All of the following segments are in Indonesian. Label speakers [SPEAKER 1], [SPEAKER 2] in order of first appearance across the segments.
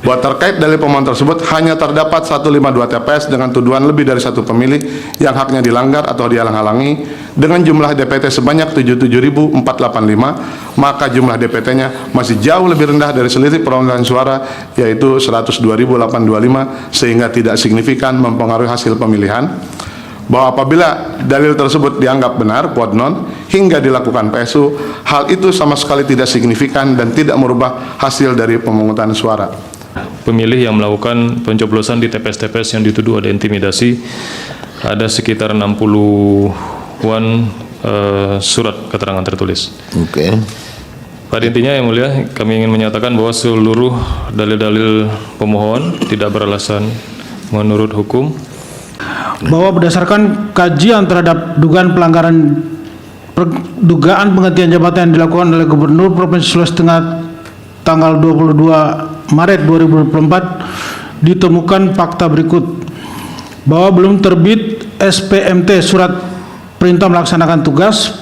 [SPEAKER 1] bahwa terkait dalil pemohon tersebut hanya terdapat 152 TPS dengan tuduhan lebih dari satu pemilih yang haknya dilanggar atau dihalang-halangi dengan jumlah DPT sebanyak 77.485, maka jumlah DPT-nya masih jauh lebih rendah dari selisih perolehan suara yaitu 102.825 sehingga tidak signifikan mempengaruhi hasil pemilihan. Bahwa apabila dalil tersebut dianggap benar, quod non, hingga dilakukan PSU, hal itu sama sekali tidak signifikan dan tidak merubah hasil dari pemungutan suara.
[SPEAKER 2] Pemilih yang melakukan pencoblosan di TPS-TPS yang dituduh ada intimidasi, ada sekitar 60-an surat keterangan tertulis.
[SPEAKER 3] Oke.
[SPEAKER 2] Pada intinya yang mulia, kami ingin menyatakan bahwa seluruh dalil-dalil pemohon tidak beralasan menurut hukum.
[SPEAKER 4] Bahwa berdasarkan kajian terhadap dugaan penggantian jabatan yang dilakukan oleh Gubernur Provinsi Sulawesi Tengah tanggal 22 Maret 2024 ditemukan fakta berikut: bahwa belum terbit SPMT surat perintah melaksanakan tugas,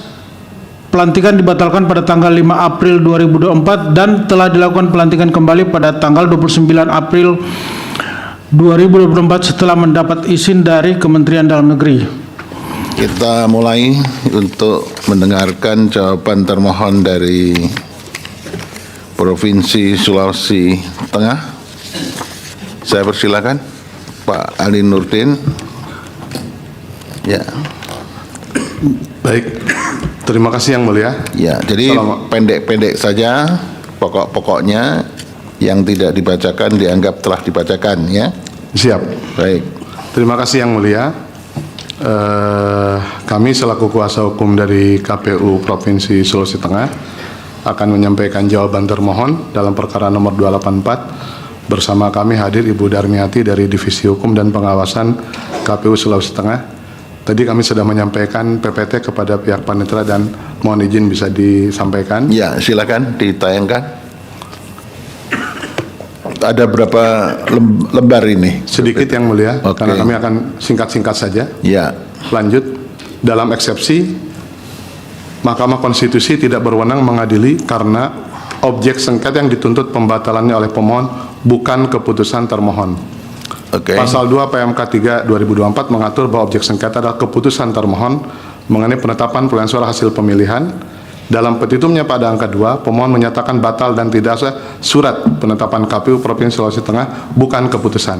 [SPEAKER 4] pelantikan dibatalkan pada tanggal 5 April 2024 dan telah dilakukan pelantikan kembali pada tanggal 29 April 2024 setelah mendapat izin dari Kementerian Dalam Negeri.
[SPEAKER 3] Kita mulai untuk mendengarkan jawaban termohon dari Provinsi Sulawesi Tengah. Saya persilakan Pak Ali Nurdin. Ya.
[SPEAKER 1] Baik, terima kasih Yang Mulia.
[SPEAKER 3] Ya, jadi pendek-pendek saja, pokok-pokoknya yang tidak dibacakan dianggap telah dibacakan, ya.
[SPEAKER 1] Siap.
[SPEAKER 3] Baik.
[SPEAKER 1] Terima kasih Yang Mulia. Kami selaku kuasa hukum dari KPU Provinsi Sulawesi Tengah akan menyampaikan jawaban termohon dalam perkara nomor 284. Bersama kami hadir Ibu Darmiati dari Divisi Hukum dan Pengawasan KPU Sulawesi Tengah. Tadi kami sudah menyampaikan PPT kepada pihak panitera dan mohon izin bisa disampaikan.
[SPEAKER 3] Ya, silakan ditayangkan. Ada berapa lembar ini?
[SPEAKER 1] Sedikit Yang Mulia, karena kami akan singkat-singkat saja.
[SPEAKER 3] Ya.
[SPEAKER 1] Lanjut, dalam eksepsi, Mahkamah Konstitusi tidak berwenang mengadili karena objek sengketa yang dituntut pembatalannya oleh pemohon bukan keputusan termohon. Pasal 2 PMK 3 2024 mengatur bahwa objek sengketa adalah keputusan termohon mengenai penetapan perolehan suara hasil pemilihan. Dalam petitumnya pada angka 2, pemohon menyatakan batal dan tidak sah surat penetapan KPU Provinsi Sulawesi Tengah bukan keputusan.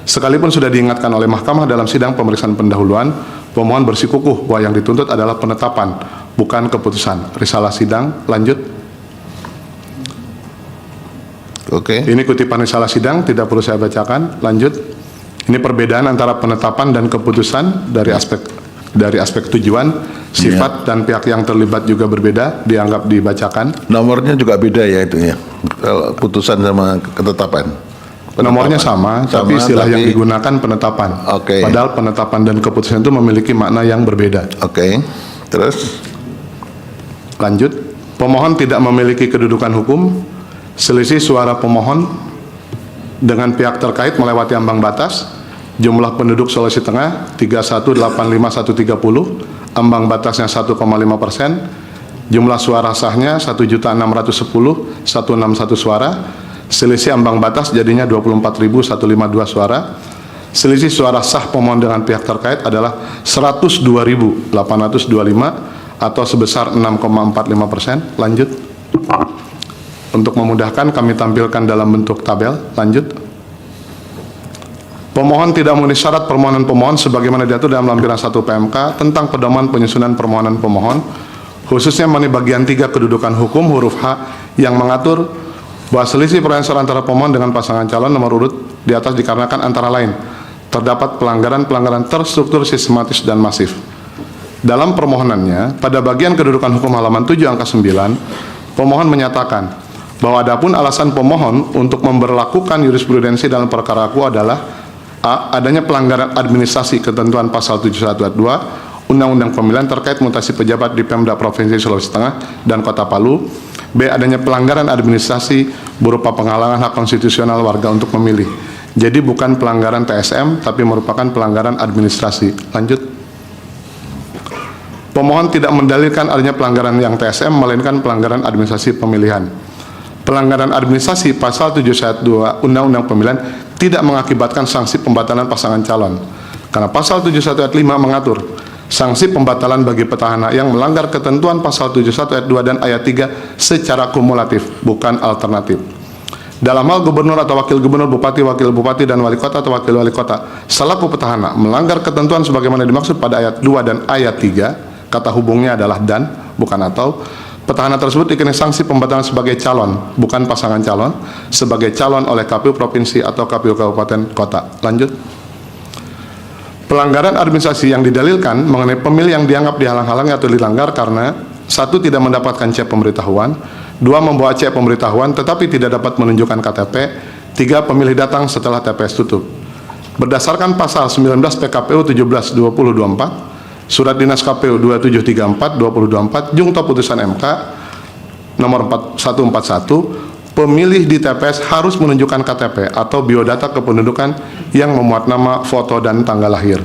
[SPEAKER 1] Sekalipun sudah diingatkan oleh Mahkamah dalam sidang pemeriksaan pendahuluan, pemohon bersikukuh bahwa yang dituntut adalah penetapan, bukan keputusan. Risalah sidang, lanjut. Ini kutipan risalah sidang, tidak perlu saya bacakan, lanjut. Ini perbedaan antara penetapan dan keputusan dari aspek tujuan, sifat, dan pihak yang terlibat juga berbeda, dianggap dibacakan.
[SPEAKER 3] Nomornya juga beda ya itu ya, kalau putusan sama ketetapan.
[SPEAKER 1] Nomornya sama, tapi istilah yang digunakan penetapan. Padahal penetapan dan keputusan itu memiliki makna yang berbeda.
[SPEAKER 3] Terus?
[SPEAKER 1] Lanjut, pemohon tidak memiliki kedudukan hukum, selisih suara pemohon dengan pihak terkait melewati ambang batas. Jumlah penduduk Sulawesi Tengah 31.85130, ambang batasnya 1,5%, jumlah suara sahnya 1.610.161 suara, selisih ambang batas jadinya 24.152 suara, selisih suara sah pemohon dengan pihak terkait adalah 102.825 atau sebesar 6,45%. Lanjut. Untuk memudahkan kami tampilkan dalam bentuk tabel. Lanjut. Pemohon tidak memenuhi syarat permohonan pemohon sebagaimana diatur dalam lampiran 1 PMK tentang pedoman penyusunan permohonan pemohon, khususnya mengenai bagian 3 kedudukan hukum huruf H yang mengatur bahwa selisih perolehan suara antara pemohon dengan pasangan calon nomor urut di atas dikarenakan antara lain terdapat pelanggaran-pelanggaran terstruktur, sistematis, dan masif. Dalam permohonannya, pada bagian kedudukan hukum halaman 7 angka 9, pemohon menyatakan bahwa adapun alasan pemohon untuk memberlakukan jurisprudensi dalam perkara aku adalah A. Adanya pelanggaran administrasi ketentuan pasal 71 Undang-Undang Pemilihan terkait mutasi pejabat di Pemda Provinsi Sulawesi Tengah dan Kota Palu. B. Adanya pelanggaran administrasi berupa penghalangan hak konstitusional warga untuk memilih. Jadi bukan pelanggaran TSM, tapi merupakan pelanggaran administrasi. Lanjut. Pemohon tidak mendalilkan adanya pelanggaran yang TSM, melainkan pelanggaran administrasi pemilihan. Pelanggaran administrasi pasal 7 ayat 2 Undang-Undang Pemilihan tidak mengakibatkan sanksi pembatalan pasangan calon. Karena pasal 71 ayat 5 mengatur sanksi pembatalan bagi petahana yang melanggar ketentuan pasal 71 ayat 2 dan ayat 3 secara kumulatif, bukan alternatif. Dalam hal gubernur atau wakil gubernur, bupati, wakil bupati, dan wali kota atau wakil wali kota selaku petahana melanggar ketentuan sebagaimana dimaksud pada ayat 2 dan ayat 3, kata hubungnya adalah dan, bukan atau, petahana tersebut dikenai sanksi pembatalan sebagai calon, bukan pasangan calon, sebagai calon oleh KPU Provinsi atau KPU Kabupaten Kota. Lanjut. Pelanggaran administrasi yang didalilkan mengenai pemilih yang dianggap dihalang-halangi atau dilanggar karena 1. Tidak mendapatkan cek pemberitahuan, 2. Membawa cek pemberitahuan tetapi tidak dapat menunjukkan KTP, 3. Pemilih datang setelah TPS tutup. Berdasarkan pasal 19 PKPU 17/2024, Surat Dinas KPU 2734/2024, Jungto Putusan MK nomor 141, pemilih di TPS harus menunjukkan KTP atau biodata kependudukan yang memuat nama, foto, dan tanggal lahir.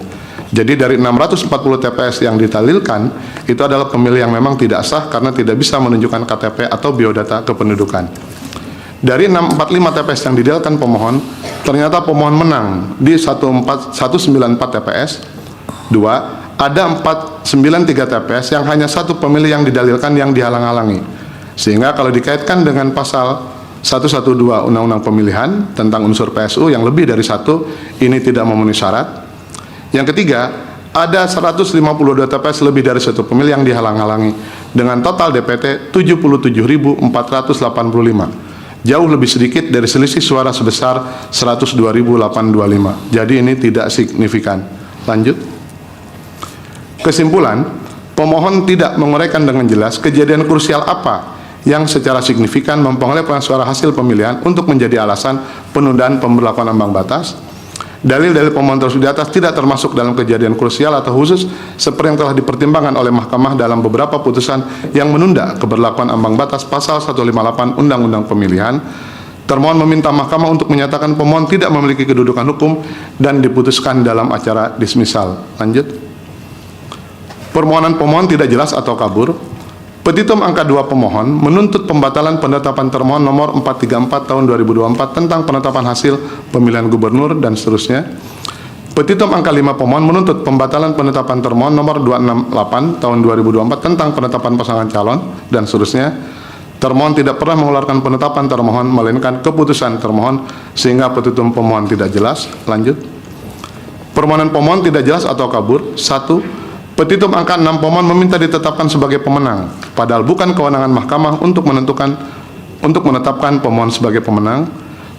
[SPEAKER 1] Jadi dari 640 TPS yang ditalilkan, itu adalah pemilih yang memang tidak sah karena tidak bisa menunjukkan KTP atau biodata kependudukan. Dari 645 TPS yang didalilkan pemohon, ternyata pemohon menang di 194 TPS. 2. Ada 493 TPS yang hanya satu pemilih yang didalilkan yang dihalang-halangi. Sehingga kalau dikaitkan dengan pasal 112 Undang-Undang Pemilihan tentang unsur PSU yang lebih dari satu, ini tidak memenuhi syarat. Yang ketiga, ada 152 TPS lebih dari satu pemilih yang dihalang-halangi dengan total DPT 77.485. Jauh lebih sedikit dari selisih suara sebesar 102.825. Jadi ini tidak signifikan. Lanjut. Kesimpulan, pemohon tidak menguraikan dengan jelas kejadian krusial apa yang secara signifikan mempengaruhi perolehan suara hasil pemilihan untuk menjadi alasan penundaan pemberlakuan ambang batas. Dalil-dalil pemohon tersebut di atas tidak termasuk dalam kejadian krusial atau khusus seperti yang telah dipertimbangkan oleh Mahkamah dalam beberapa putusan yang menunda keberlakuan ambang batas pasal 158 Undang-Undang Pemilihan. Termohon meminta Mahkamah untuk menyatakan pemohon tidak memiliki kedudukan hukum dan diputuskan dalam acara dismisal. Lanjut. Permohonan pemohon tidak jelas atau kabur. Petitum angka 2 pemohon menuntut pembatalan penetapan termohon nomor 434 tahun 2024 tentang penetapan hasil pemilihan gubernur dan seterusnya. Petitum angka 5 pemohon menuntut pembatalan penetapan termohon nomor 268 tahun 2024 tentang penetapan pasangan calon dan seterusnya. Termohon tidak pernah mengeluarkan penetapan termohon melainkan keputusan termohon sehingga petitum pemohon tidak jelas. Lanjut. Permohonan pemohon tidak jelas atau kabur. 1. Petitum angka 6 pemohon meminta ditetapkan sebagai pemenang, padahal bukan kewenangan Mahkamah untuk menetapkan pemohon sebagai pemenang.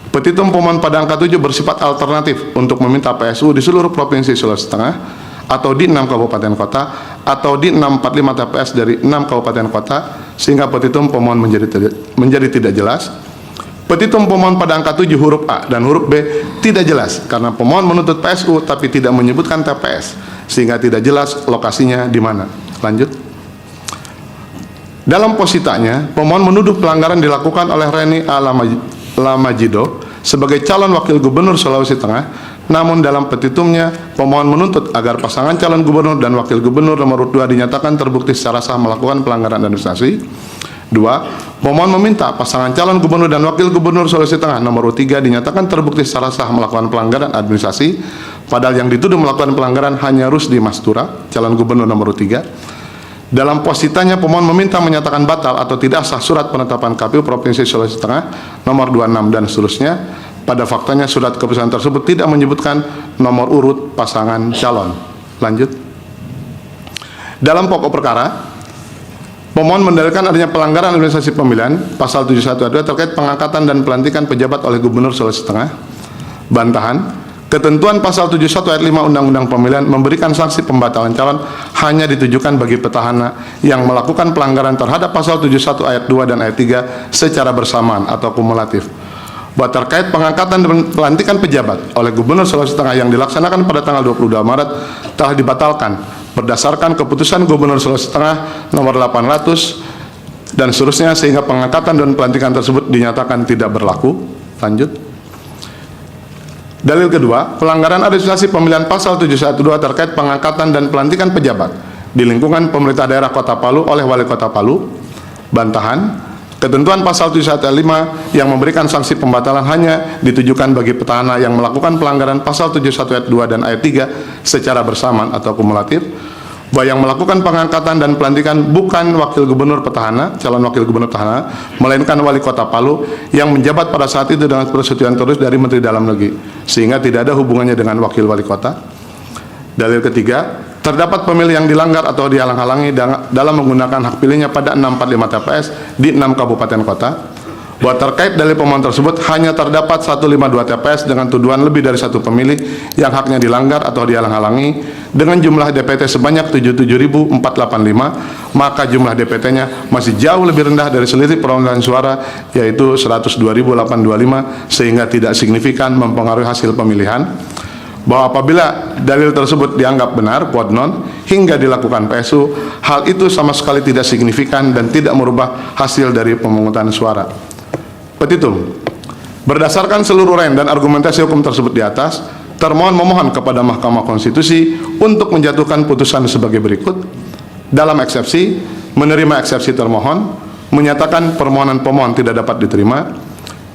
[SPEAKER 1] Petitum pemohon pada angka 7 bersifat alternatif untuk meminta PSU di seluruh Provinsi Sulawesi Tengah atau di 6 kabupaten kota atau di 645 TPS dari 6 kabupaten kota sehingga petitum pemohon menjadi tidak jelas. Petitum pemohon pada angka 7 huruf A dan huruf B tidak jelas karena pemohon menuntut PSU tapi tidak menyebutkan TPS sehingga tidak jelas lokasinya di mana. Lanjut. Dalam positanya, pemohon menuduh pelanggaran dilakukan oleh Reni A. Lamajido sebagai calon wakil gubernur Sulawesi Tengah. Namun dalam petitumnya, pemohon menuntut agar pasangan calon gubernur dan wakil gubernur nomor 2 dinyatakan terbukti secara sah melakukan pelanggaran administrasi. 2. Pemohon meminta pasangan calon gubernur dan wakil gubernur Sulawesi Tengah nomor 3 dinyatakan terbukti secara sah melakukan pelanggaran administrasi, padahal yang dituduh melakukan pelanggaran hanya Rusdi Mastura, calon gubernur nomor 3. Dalam positanya, pemohon meminta menyatakan batal atau tidak sah surat penetapan KPU Provinsi Sulawesi Tengah nomor 26 dan seterusnya. Pada faktanya, surat keputusan tersebut tidak menyebutkan nomor urut pasangan calon. Lanjut. Dalam pokok perkara, pemohon mendalilkan adanya pelanggaran administrasi pemilihan pasal 71 terkait pengangkatan dan pelantikan pejabat oleh Gubernur Sulawesi Tengah. Bantahan, ketentuan pasal 71 ayat 5 Undang-Undang Pemilihan memberikan sanksi pembatalan calon hanya ditujukan bagi petahana yang melakukan pelanggaran terhadap pasal 71 ayat 2 dan ayat 3 secara bersamaan atau kumulatif. Bahwa terkait pengangkatan dan pelantikan pejabat oleh Gubernur Sulawesi Tengah yang dilaksanakan pada tanggal 22 Maret telah dibatalkan berdasarkan keputusan Gubernur Sulawesi Tengah nomor 800 dan seterusnya sehingga pengangkatan dan pelantikan tersebut dinyatakan tidak berlaku. Lanjut. Dalil kedua, pelanggaran administrasi pemilihan pasal 712 terkait pengangkatan dan pelantikan pejabat di lingkungan pemerintah daerah Kota Palu oleh Wali Kota Palu. Bantahan, Ketentuan pasal 71 ayat 5 yang memberikan sanksi pembatalan hanya ditujukan bagi petahana yang melakukan pelanggaran pasal 71 ayat 2 dan ayat 3 secara bersamaan atau kumulatif, bahwa yang melakukan pengangkatan dan pelantikan bukan wakil gubernur petahana, calon wakil gubernur petahana, melainkan wali kota Palu yang menjabat pada saat itu dengan persetujuan tertulis dari Menteri Dalam Negeri, sehingga tidak ada hubungannya dengan wakil wali kota. Dalil ketiga, terdapat pemilih yang dilanggar atau dihalang-halangi dalam menggunakan hak pilihnya pada 645 TPS di 6 kabupaten kota, bahwa terkait dalil pemohon tersebut hanya terdapat 152 TPS dengan tuduhan lebih dari satu pemilih yang haknya dilanggar atau dihalang-halangi dengan jumlah DPT sebanyak 77.485, maka jumlah DPT-nya masih jauh lebih rendah dari selisih perolehan suara yaitu 102.825, sehingga tidak signifikan mempengaruhi hasil pemilihan. Bahwa apabila dalil tersebut dianggap benar, quod non, hingga dilakukan PSU, hal itu sama sekali tidak signifikan dan tidak merubah hasil dari pemungutan suara. Petitum. Berdasarkan seluruh rangkaian dan argumentasi hukum tersebut di atas, termohon memohon kepada Mahkamah Konstitusi untuk menjatuhkan putusan sebagai berikut. Dalam eksepsi, menerima eksepsi termohon, menyatakan permohonan pemohon tidak dapat diterima.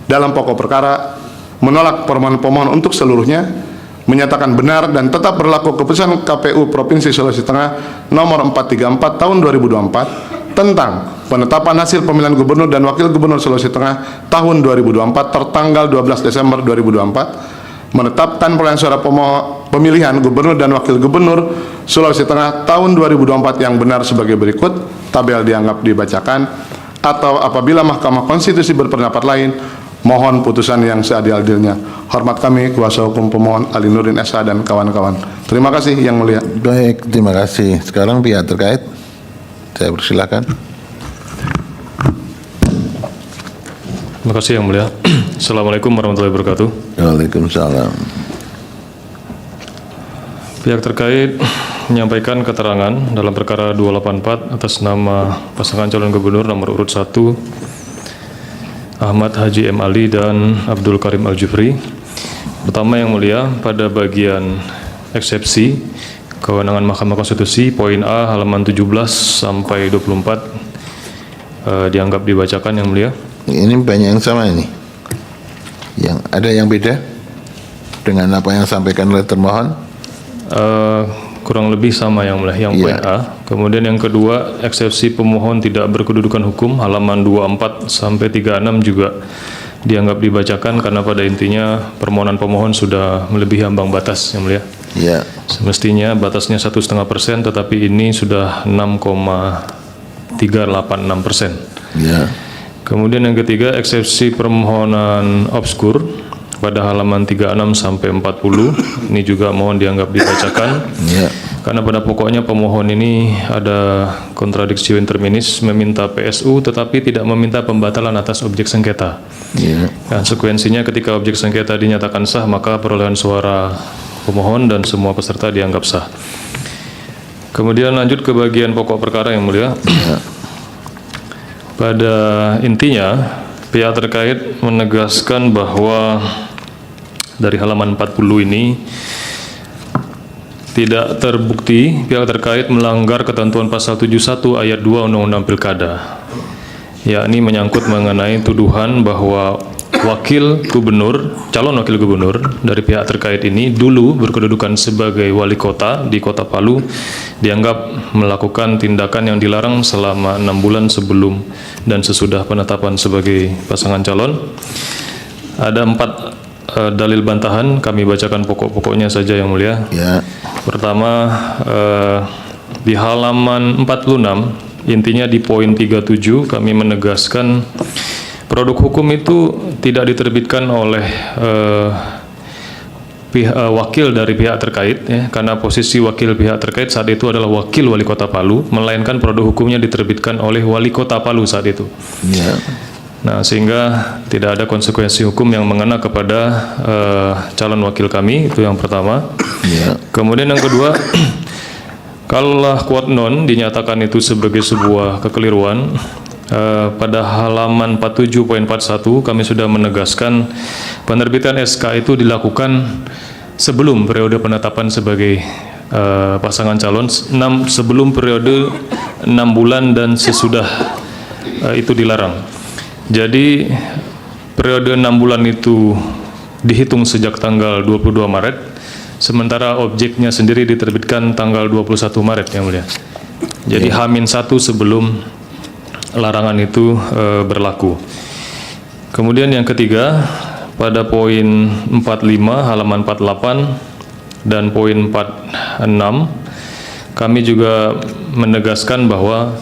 [SPEAKER 1] Dalam pokok perkara, menolak permohonan pemohon untuk seluruhnya, menyatakan benar dan tetap berlaku keputusan KPU Provinsi Sulawesi Tengah nomor 434 tahun 2024 tentang penetapan hasil pemilihan gubernur dan wakil gubernur Sulawesi Tengah tahun 2024 tertanggal 12 Desember 2024, menetapkan perolehan suara pemilihan gubernur dan wakil gubernur Sulawesi Tengah tahun 2024 yang benar sebagai berikut. Tabel dianggap dibacakan, atau apabila Mahkamah Konstitusi berpendapat lain, mohon putusan yang seadil-adilnya. Hormat kami, kuasa hukum pemohon Ali Nurdin SH dan kawan-kawan. Terima kasih Yang Mulia.
[SPEAKER 3] Baik, terima kasih. Sekarang pihak terkait, saya persilakan.
[SPEAKER 2] Terima kasih Yang Mulia. Assalamualaikum warahmatullahi wabarakatuh.
[SPEAKER 3] Waalaikumsalam.
[SPEAKER 2] Pihak terkait menyampaikan keterangan dalam perkara 284 atas nama pasangan calon gubernur nomor urut 1 Ahmad Haji M. Ali dan Abdul Karim Al-Jufri. Pertama Yang Mulia, pada bagian eksepsi kewenangan Mahkamah Konstitusi poin A halaman 17 sampai 24 dianggap dibacakan Yang Mulia.
[SPEAKER 3] Ini banyak yang sama ini. Yang ada yang beda dengan apa yang disampaikan oleh termohon?
[SPEAKER 2] Kurang lebih sama Yang Mulia, yang poin A. Kemudian yang kedua, eksepsi pemohon tidak berkedudukan hukum halaman 24 sampai 36 juga dianggap dibacakan karena pada intinya permohonan pemohon sudah melebihi ambang batas Yang Mulia.
[SPEAKER 3] Ya.
[SPEAKER 2] Semestinya batasnya 1,5%, tetapi ini sudah 6,386%.
[SPEAKER 3] Ya.
[SPEAKER 2] Kemudian yang ketiga, eksepsi permohonan obskur pada halaman 36 sampai 40 ini juga mohon dianggap dibacakan.
[SPEAKER 3] Ya.
[SPEAKER 2] Karena pada pokoknya pemohon ini ada kontradiksi interminis, meminta PSU tetapi tidak meminta pembatalan atas objek sengketa.
[SPEAKER 3] Ya.
[SPEAKER 2] Konsekuensinya ketika objek sengketa dinyatakan sah, maka perolehan suara pemohon dan semua peserta dianggap sah. Kemudian lanjut ke bagian pokok perkara Yang Mulia.
[SPEAKER 3] Ya.
[SPEAKER 2] Pada intinya pihak terkait menegaskan bahwa dari halaman 40 ini tidak terbukti pihak terkait melanggar ketentuan pasal 71 ayat 2 Undang-Undang Pilkada, yakni menyangkut mengenai tuduhan bahwa calon wakil gubernur dari pihak terkait ini dulu berkedudukan sebagai wali kota di Kota Palu dianggap melakukan tindakan yang dilarang selama 6 bulan sebelum dan sesudah penetapan sebagai pasangan calon. Ada 4 dalil bantahan, kami bacakan pokok-pokoknya saja Yang Mulia.
[SPEAKER 3] Ya.
[SPEAKER 2] Pertama, di halaman 46, intinya di poin 37 kami menegaskan produk hukum itu tidak diterbitkan oleh wakil dari pihak terkait, ya, karena posisi wakil pihak terkait saat itu adalah wakil wali kota Palu, melainkan produk hukumnya diterbitkan oleh wali kota Palu saat itu.
[SPEAKER 3] Ya.
[SPEAKER 2] Nah, sehingga tidak ada konsekuensi hukum yang mengena kepada calon wakil kami, itu yang pertama.
[SPEAKER 3] Ya.
[SPEAKER 2] Kemudian yang kedua, kalaulah quod non dinyatakan itu sebagai sebuah kekeliruan, pada halaman 47.41 kami sudah menegaskan penerbitan SK itu dilakukan sebelum periode penetapan sebagai pasangan calon, sebelum periode 6 bulan dan sesudah itu dilarang. Jadi periode 6 bulan itu dihitung sejak tanggal 22 Maret, sementara objeknya sendiri diterbitkan tanggal 21 Maret yang mulia. Jadi H-1 sebelum larangan itu berlaku. Kemudian yang ketiga, pada poin 45 halaman 48 dan poin 46, kami juga menegaskan bahwa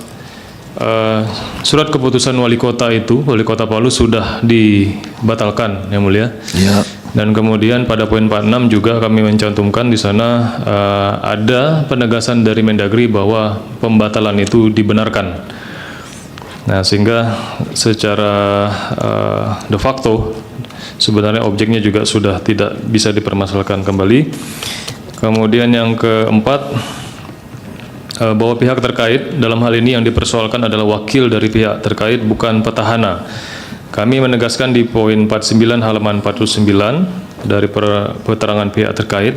[SPEAKER 2] surat keputusan wali kota itu, wali kota Palu sudah dibatalkan yang mulia.
[SPEAKER 3] Ya.
[SPEAKER 2] Dan kemudian pada poin 46 juga kami mencantumkan di sana ada penegasan dari Mendagri bahwa pembatalan itu dibenarkan. Nah, sehingga secara de facto sebenarnya objeknya juga sudah tidak bisa dipermasalahkan kembali. Kemudian yang keempat, bahwa pihak terkait dalam hal ini yang dipersoalkan adalah wakil dari pihak terkait, bukan petahana. Kami menegaskan di poin 49 halaman 49 dari keterangan pihak terkait,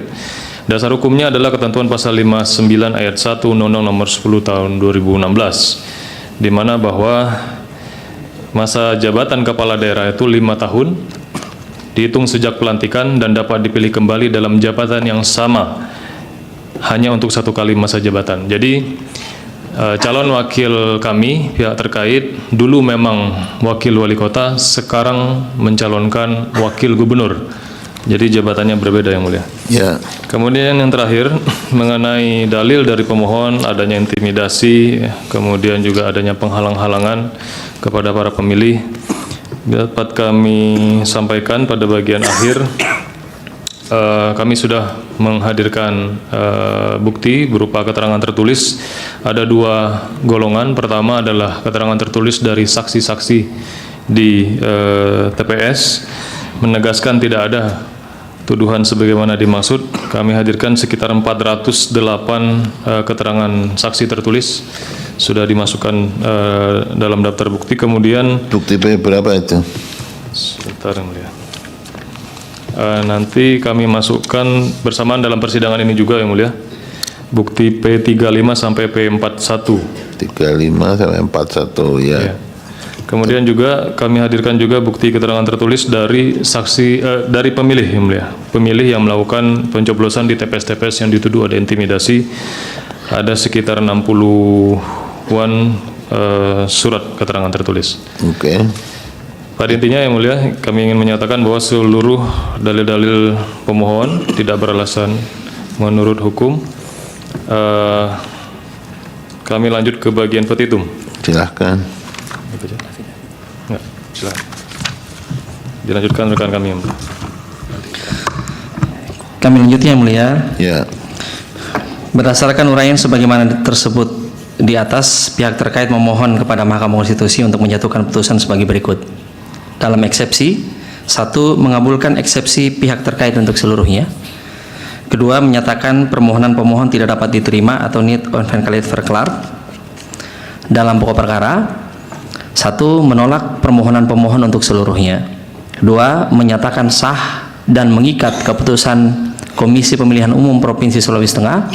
[SPEAKER 2] dasar hukumnya adalah ketentuan pasal 59 ayat 1 Undang-Undang Nomor 10 Tahun 2016, di mana bahwa masa jabatan kepala daerah itu 5 tahun, dihitung sejak pelantikan dan dapat dipilih kembali dalam jabatan yang sama hanya untuk 1 kali masa jabatan. Jadi calon wakil kami, pihak terkait, dulu memang wakil wali kota, sekarang mencalonkan wakil gubernur. Jadi jabatannya berbeda yang mulia.
[SPEAKER 3] Ya.
[SPEAKER 2] Kemudian yang terakhir, mengenai dalil dari pemohon adanya intimidasi, kemudian juga adanya penghalang-halangan kepada para pemilih, dapat kami sampaikan pada bagian akhir. Kami sudah menghadirkan bukti berupa keterangan tertulis. Ada 2 golongan. Pertama adalah keterangan tertulis dari saksi-saksi di TPS, menegaskan tidak ada tuduhan sebagaimana dimaksud. Kami hadirkan sekitar 408 keterangan saksi tertulis sudah dimasukkan dalam daftar bukti. Kemudian
[SPEAKER 3] Bukti P berapa itu?
[SPEAKER 2] sebentar yang mulia. Nanti kami masukkan bersamaan dalam persidangan ini juga yang mulia. Bukti P35 sampai P41.
[SPEAKER 3] 35 sampai 41 ya.
[SPEAKER 2] Ya. Kemudian juga kami hadirkan juga bukti keterangan tertulis dari saksi dari pemilih yang mulia. Pemilih yang melakukan pencoblosan di TPS-TPS yang dituduh ada intimidasi. Ada sekitar 60-an surat keterangan tertulis.
[SPEAKER 3] Oke.
[SPEAKER 2] Pada intinya yang mulia, kami ingin menyatakan bahwa seluruh dalil-dalil pemohon tidak beralasan menurut hukum. Kami lanjut ke bagian petitum.
[SPEAKER 3] Silahkan.
[SPEAKER 2] Enggak, silakan. Dilanjutkan rekan kami yang mulia.
[SPEAKER 5] Kami lanjutnya yang mulia.
[SPEAKER 3] Ya.
[SPEAKER 5] Berdasarkan uraian sebagaimana tersebut di atas, pihak terkait memohon kepada Mahkamah Konstitusi untuk menjatuhkan putusan sebagai berikut. Dalam eksepsi, 1. Mengabulkan eksepsi pihak terkait untuk seluruhnya. 2. Menyatakan permohonan pemohon tidak dapat diterima atau niet onverkleed verklaard. Dalam pokok perkara, 1. Menolak permohonan pemohon untuk seluruhnya. 2. Menyatakan sah dan mengikat keputusan Komisi Pemilihan Umum Provinsi Sulawesi Tengah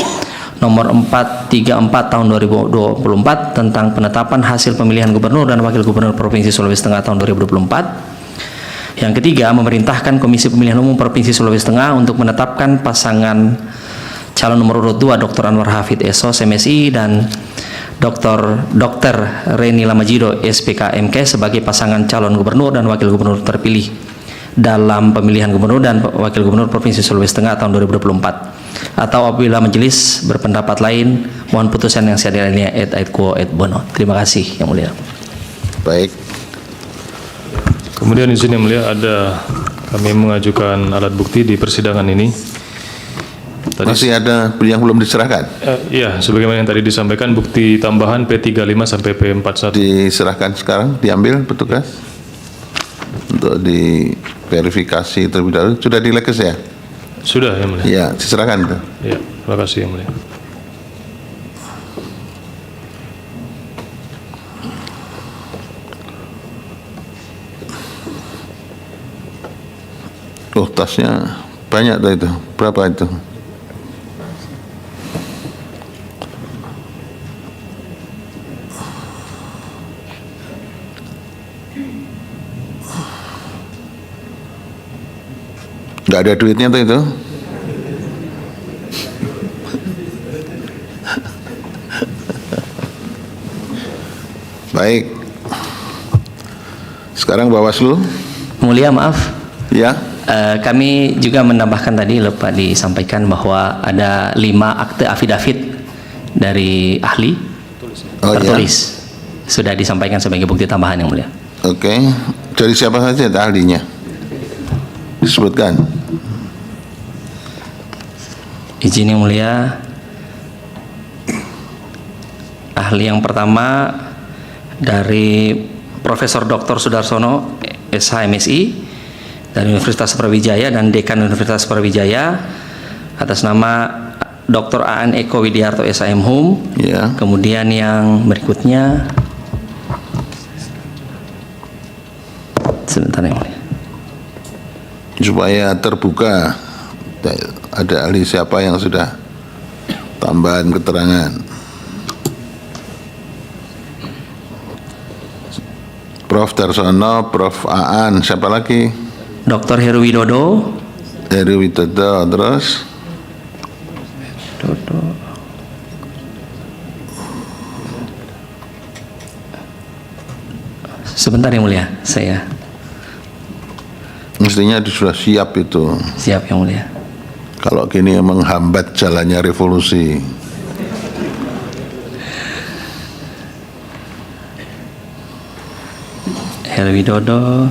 [SPEAKER 5] nomor 434 tahun 2024 tentang penetapan hasil pemilihan gubernur dan wakil gubernur Provinsi Sulawesi Tengah tahun 2024. Yang ketiga, memerintahkan Komisi Pemilihan Umum Provinsi Sulawesi Tengah untuk menetapkan pasangan calon nomor urut 2 Dr. Anwar Hafid SOS MSI dan Dr. Reni Lamajido SPK MK sebagai pasangan calon gubernur dan wakil gubernur terpilih dalam pemilihan gubernur dan wakil gubernur Provinsi Sulawesi Tengah tahun 2024. Atau apabila majelis berpendapat lain, mohon putusan yang saya adilnya et quo et bono. Terima kasih yang mulia.
[SPEAKER 3] Baik.
[SPEAKER 2] Kemudian di sini yang mulia ada kami mengajukan alat bukti di persidangan ini.
[SPEAKER 3] Masih ada yang belum diserahkan?
[SPEAKER 2] Iya, sebagaimana yang tadi disampaikan, bukti tambahan P35 sampai P41.
[SPEAKER 3] Diserahkan sekarang, diambil petugas untuk diverifikasi terlebih dahulu. Sudah dilekes ya?
[SPEAKER 2] Sudah yang mulia.
[SPEAKER 3] Ya, diserahkan itu.
[SPEAKER 2] Ya, terima kasih yang mulia.
[SPEAKER 3] Oh, tasnya banyak tuh itu. Berapa itu? Nggak ada duitnya tuh itu. Baik. Sekarang Bawaslu.
[SPEAKER 5] Mulia, maaf.
[SPEAKER 3] Ya.
[SPEAKER 5] Kami juga menambahkan tadi lupa disampaikan bahwa ada 5 akte afidavit dari ahli
[SPEAKER 3] Oh,
[SPEAKER 5] tertulis. Sudah disampaikan sebagai bukti tambahan, Yang Mulia.
[SPEAKER 3] Oke. Dari siapa saja ahlinya? Disebutkan.
[SPEAKER 5] Izin Yang Mulia. Ahli yang pertama dari Profesor Dr. Sudarsono, SH MSI dari Universitas Brawijaya dan Dekan Universitas Brawijaya atas nama Dr. AN Eko Widiarto SHM Hum.
[SPEAKER 3] Ya.
[SPEAKER 5] Kemudian yang berikutnya, sebentar Yang Mulia.
[SPEAKER 3] Supaya terbuka, ada ahli siapa yang sudah tambahan keterangan. Prof. Darsono, Prof. Aan, siapa lagi?
[SPEAKER 5] Dr. Heru Widodo,
[SPEAKER 3] Heru Widodo, terus
[SPEAKER 5] sebentar Yang Mulia, saya
[SPEAKER 3] mestinya sudah siap itu.
[SPEAKER 5] siap Yang Mulia.
[SPEAKER 3] Kalau gini menghambat jalannya revolusi.
[SPEAKER 5] Heru Widodo.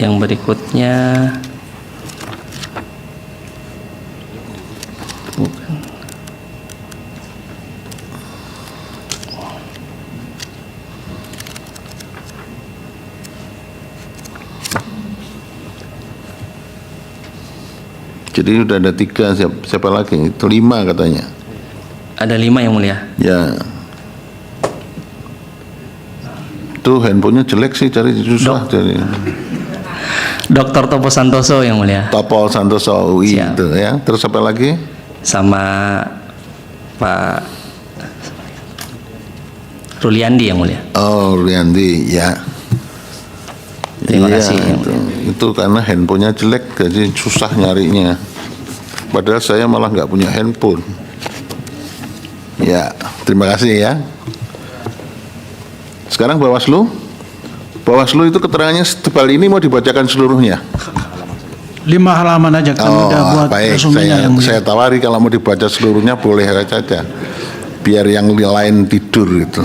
[SPEAKER 5] Yang berikutnya bukan.
[SPEAKER 3] Jadi sudah ada 3, siapa lagi? Itu 5 katanya.
[SPEAKER 5] Ada 5 Yang Mulia.
[SPEAKER 3] Ya. Tuh handphonenya jelek sih, cari susah cari.
[SPEAKER 5] Dr. Topo Santoso Yang Mulia.
[SPEAKER 3] Topo Santoso UI
[SPEAKER 5] Siap.
[SPEAKER 3] itu ya. Terus apa lagi?
[SPEAKER 5] Sama Pak Ruliandi Yang Mulia.
[SPEAKER 3] Oh, Riandi ya.
[SPEAKER 5] Terima
[SPEAKER 3] Iya,
[SPEAKER 5] kasih.
[SPEAKER 3] itu karena handphonenya jelek jadi susah nyarinya. Padahal saya malah nggak punya handphone. Ya, terima kasih ya. Sekarang Bawaslu. Bawaslu itu keterangannya setebal ini mau dibacakan seluruhnya.
[SPEAKER 4] 5 halaman aja kami
[SPEAKER 3] Oh,
[SPEAKER 4] udah buat
[SPEAKER 3] baik.
[SPEAKER 4] resumenya Yang Mulia.
[SPEAKER 3] Saya tawari kalau mau dibaca seluruhnya boleh saja. Biar yang lain tidur itu.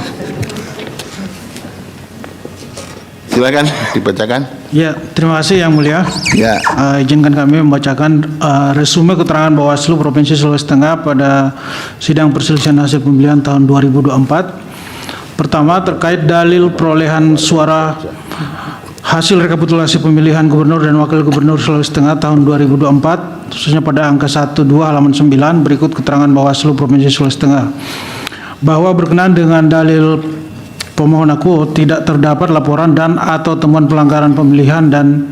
[SPEAKER 3] Silakan dibacakan.
[SPEAKER 4] Ya, terima kasih Yang Mulia.
[SPEAKER 3] Ya.
[SPEAKER 4] Izinkan kami membacakan resume keterangan Bawaslu Provinsi Sulawesi Tengah pada sidang perselisihan hasil pemilihan tahun 2024. Pertama, terkait dalil perolehan suara hasil rekapitulasi pemilihan gubernur dan wakil gubernur Sulawesi Tengah tahun 2024, khususnya pada angka 12 halaman 9, berikut keterangan Bawaslu Provinsi Sulawesi Tengah. Bahwa berkenaan dengan dalil pemohon akuo tidak terdapat laporan dan atau temuan pelanggaran pemilihan dan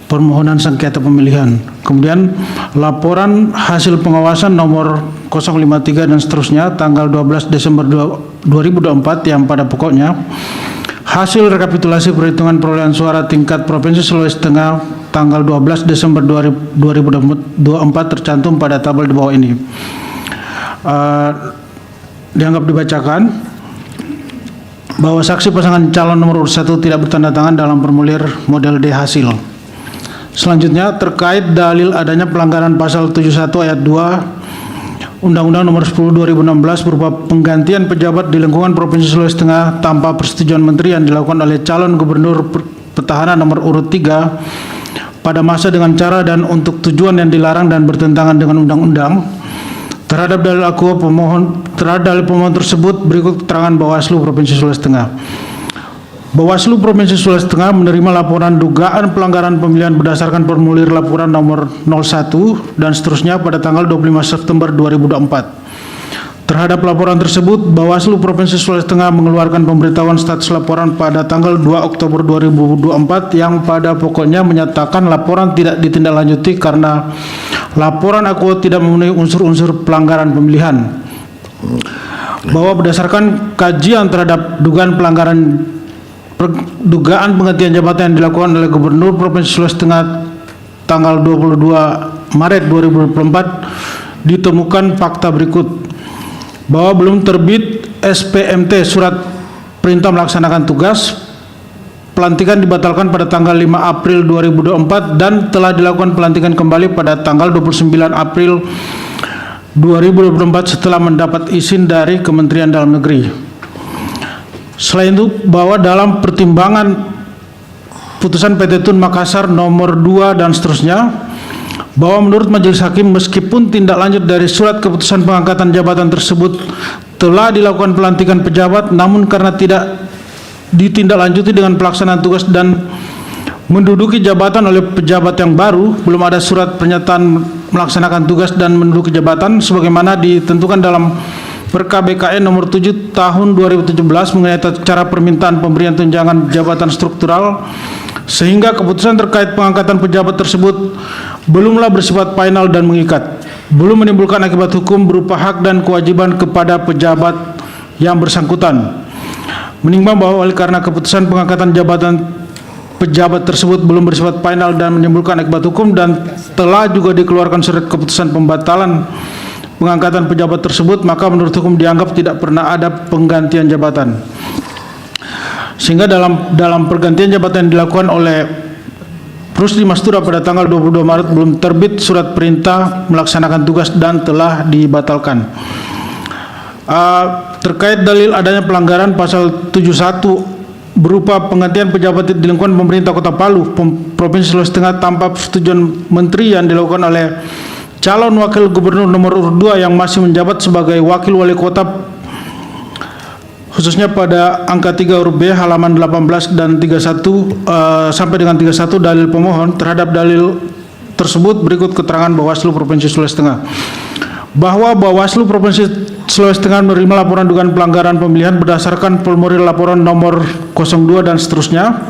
[SPEAKER 4] permohonan sengketa pemilihan. Kemudian laporan hasil pengawasan nomor 053 dan seterusnya tanggal 12 Desember 2024 yang pada pokoknya hasil rekapitulasi perhitungan perolehan suara tingkat Provinsi Sulawesi Tengah tanggal 12 Desember 2024 tercantum pada tabel di bawah ini. Dianggap dibacakan bahwa saksi pasangan calon nomor urut 1 tidak bertanda tangan dalam formulir model D hasil. Selanjutnya terkait dalil adanya pelanggaran pasal 71 ayat 2 Undang-Undang nomor 10 2016 berupa penggantian pejabat di lingkungan Provinsi Sulawesi Tengah tanpa persetujuan menteri yang dilakukan oleh calon gubernur petahana nomor urut 3 pada masa dengan cara dan untuk tujuan yang dilarang dan bertentangan dengan undang-undang. Terhadap dalil akuo pemohon tersebut berikut keterangan Bawaslu Provinsi Sulawesi Tengah. Bawaslu Provinsi Sulawesi Tengah menerima laporan dugaan pelanggaran pemilihan berdasarkan formulir laporan nomor 01 dan seterusnya pada tanggal 25 September 2024. Terhadap laporan tersebut, Bawaslu Provinsi Sulawesi Tengah mengeluarkan pemberitahuan status laporan pada tanggal 2 Oktober 2024 yang pada pokoknya menyatakan laporan tidak ditindaklanjuti karena laporan akuo tidak memenuhi unsur-unsur pelanggaran pemilihan. Bahwa berdasarkan kajian terhadap dugaan pelanggaran dugaan penggantian jabatan yang dilakukan oleh Gubernur Provinsi Sulawesi Tengah tanggal 22 Maret 2024 ditemukan fakta berikut: bahwa belum terbit SPMT surat perintah melaksanakan tugas, pelantikan dibatalkan pada tanggal 5 April 2024 dan telah dilakukan pelantikan kembali pada tanggal 29 April 2024 setelah mendapat izin dari Kementerian Dalam Negeri. Selain itu, bahwa dalam pertimbangan putusan PT Tun Makassar nomor 2 dan seterusnya, bahwa menurut Majelis Hakim meskipun tindak lanjut dari surat keputusan pengangkatan jabatan tersebut telah dilakukan pelantikan pejabat, namun karena tidak ditindaklanjuti dengan pelaksanaan tugas dan menduduki jabatan oleh pejabat yang baru, belum ada surat pernyataan melaksanakan tugas dan menduduki jabatan sebagaimana ditentukan dalam Perka BKN nomor 7 tahun 2017 mengenai cara permintaan pemberian tunjangan jabatan struktural, sehingga keputusan terkait pengangkatan pejabat tersebut belumlah bersifat final dan mengikat, belum menimbulkan akibat hukum berupa hak dan kewajiban kepada pejabat yang bersangkutan. Menimbang bahwa oleh karena keputusan pengangkatan jabatan pejabat tersebut belum bersifat final dan menimbulkan akibat hukum dan telah juga dikeluarkan surat keputusan pembatalan pengangkatan pejabat tersebut, maka menurut hukum dianggap tidak pernah ada penggantian jabatan. Sehingga dalam pergantian jabatan yang dilakukan oleh Rusdi Mastura pada tanggal 22 Maret belum terbit surat perintah melaksanakan tugas dan telah dibatalkan. Terkait dalil adanya pelanggaran pasal 71 berupa penggantian pejabat di lingkungan pemerintah Kota Palu, Provinsi Sulawesi Tengah tanpa persetujuan menteri yang dilakukan oleh calon wakil gubernur nomor urut 2 yang masih menjabat sebagai wakil wali kota, khususnya pada angka 3 huruf B halaman 18 dan 31 sampai dengan 31 dalil pemohon. Terhadap dalil tersebut berikut keterangan Bawaslu Provinsi Sulawesi Tengah. Bahwa Bawaslu Provinsi Sulawesi Tengah menerima laporan dugaan pelanggaran pemilihan berdasarkan formulir laporan nomor 02 dan seterusnya.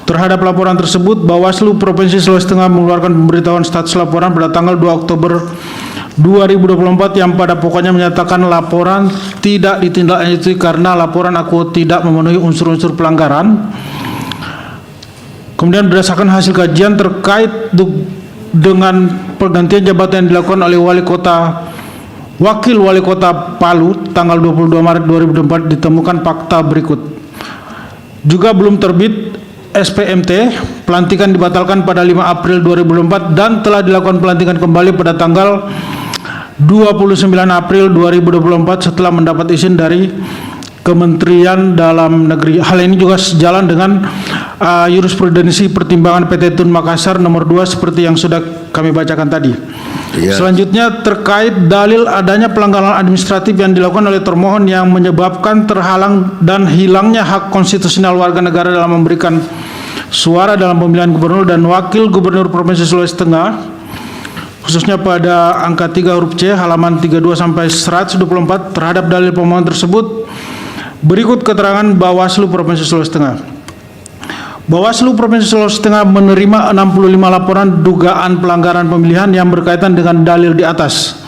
[SPEAKER 4] Terhadap laporan tersebut, Bawaslu Provinsi Sulawesi Tengah mengeluarkan pemberitahuan status laporan pada tanggal 2 Oktober 2024 yang pada pokoknya menyatakan laporan tidak ditindaklanjuti karena laporan aku tidak memenuhi unsur-unsur pelanggaran. Kemudian berdasarkan hasil kajian terkait dengan pergantian jabatan yang dilakukan oleh Wakil Wali Kota Palu tanggal 22 Maret 2024 ditemukan fakta berikut. Juga belum terbit SPMT, pelantikan dibatalkan pada 5 April 2024 dan telah dilakukan pelantikan kembali pada tanggal 29 April 2024 setelah mendapat izin dari Kementerian Dalam Negeri. Hal ini juga sejalan dengan jurisprudensi pertimbangan PT Tun Makassar nomor 2 seperti yang sudah kami bacakan tadi. Selanjutnya terkait dalil adanya pelanggaran administratif yang dilakukan oleh termohon yang menyebabkan terhalang dan hilangnya hak konstitusional warga negara dalam memberikan suara dalam pemilihan gubernur dan wakil gubernur Provinsi Sulawesi Tengah, khususnya pada angka 3 huruf C halaman 32 sampai 124. Terhadap dalil pemohon tersebut berikut keterangan Bawaslu Provinsi Sulawesi Tengah. Bawaslu Provinsi Sulawesi Tengah menerima 65 laporan dugaan pelanggaran pemilihan yang berkaitan dengan dalil di atas.